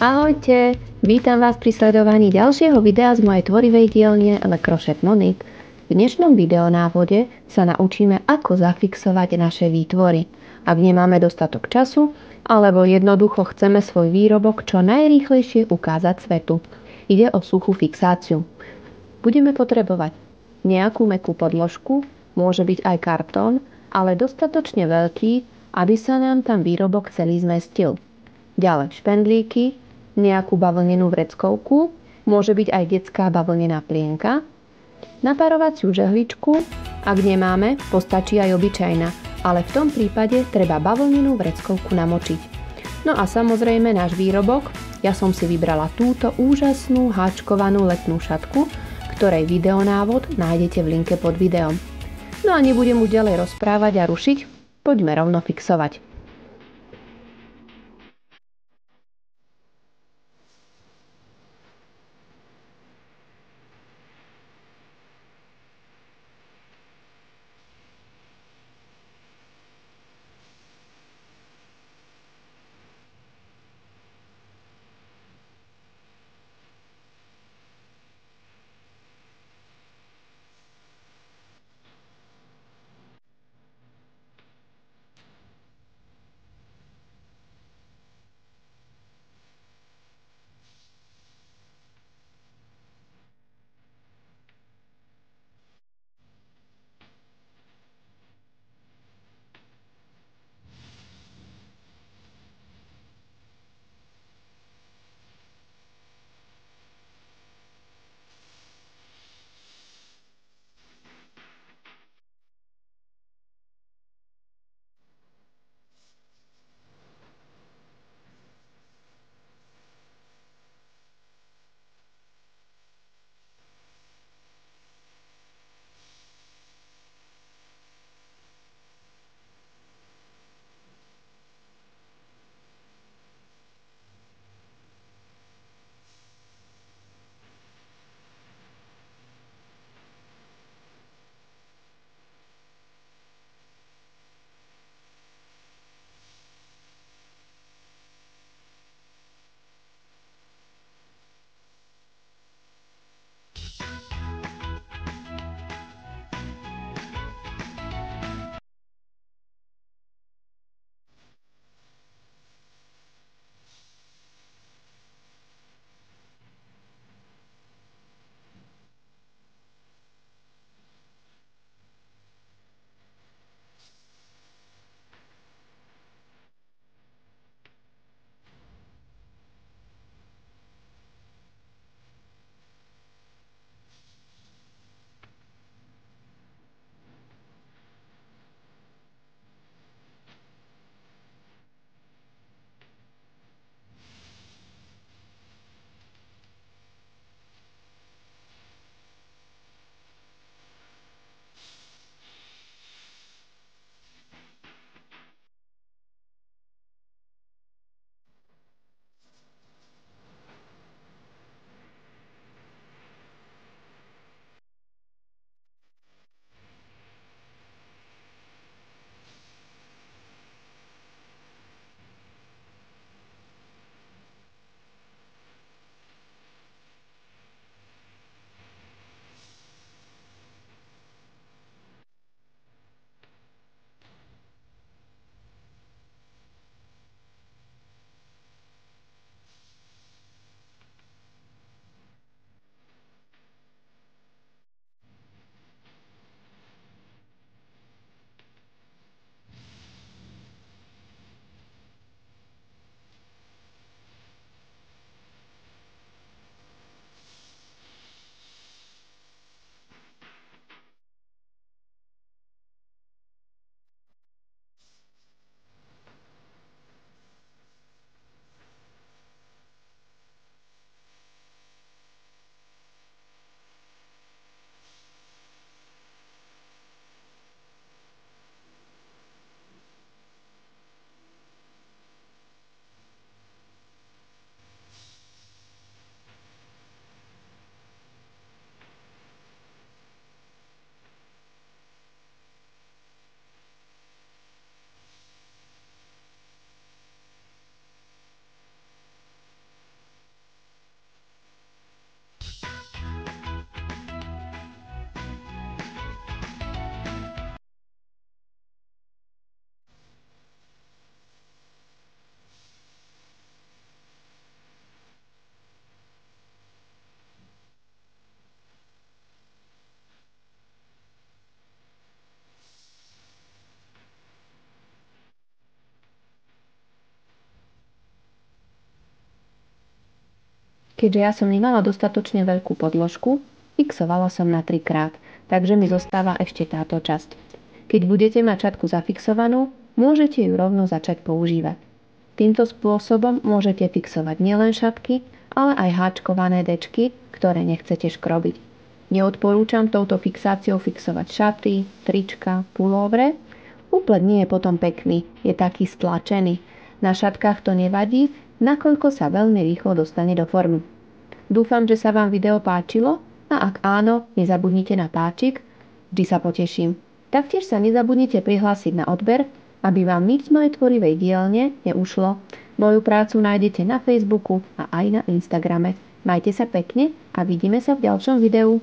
Ahojte, vítam vás pri sledovaní ďalšieho videa z mojej tvorivej dielne Lekrošet Monik. V dnešnom videonávode sa naučíme, ako zafixovať naše výtvory. Ak nemáme dostatok času, alebo jednoducho chceme svoj výrobok čo najrýchlejšie ukázať svetu. Ide o suchú fixáciu. Budeme potrebovať nejakú mäkkú podložku, môže byť aj kartón, ale dostatočne veľký, aby sa nám tam výrobok celý zmestil. Ďalej špendlíky, nejakú bavlnenú vreckovku, môže byť aj detská bavlnená plienka, naparovaciu žehličku, ak nemáme, postačí aj obyčajná, ale v tom prípade treba bavlnenú vreckovku namočiť. No a samozrejme náš výrobok, ja som si vybrala túto úžasnú háčkovanú letnú šatku, ktorej videonávod nájdete v linke pod videom. No a nebudem už ďalej rozprávať a rušiť, poďme rovno fixovať. Keďže ja som nemala dostatočne veľkú podložku, fixovala som na 3-krát, takže mi zostáva ešte táto časť. Keď budete mať šatku zafixovanú, môžete ju rovno začať používať. Týmto spôsobom môžete fixovať nielen šatky, ale aj háčkované dečky, ktoré nechcete škrobiť. Neodporúčam touto fixáciou fixovať šaty, trička, pulóvre. Úplet nie je potom pekný, je taký stlačený. Na šatkách to nevadí, nakoľko sa veľmi rýchlo dostane do formy. Dúfam, že sa vám video páčilo a ak áno, nezabudnite na páčik, vždy sa poteším. Taktiež sa nezabudnite prihlásiť na odber, aby vám nič z mojej tvorivej dielne neušlo. Moju prácu nájdete na Facebooku a aj na Instagrame. Majte sa pekne a vidíme sa v ďalšom videu.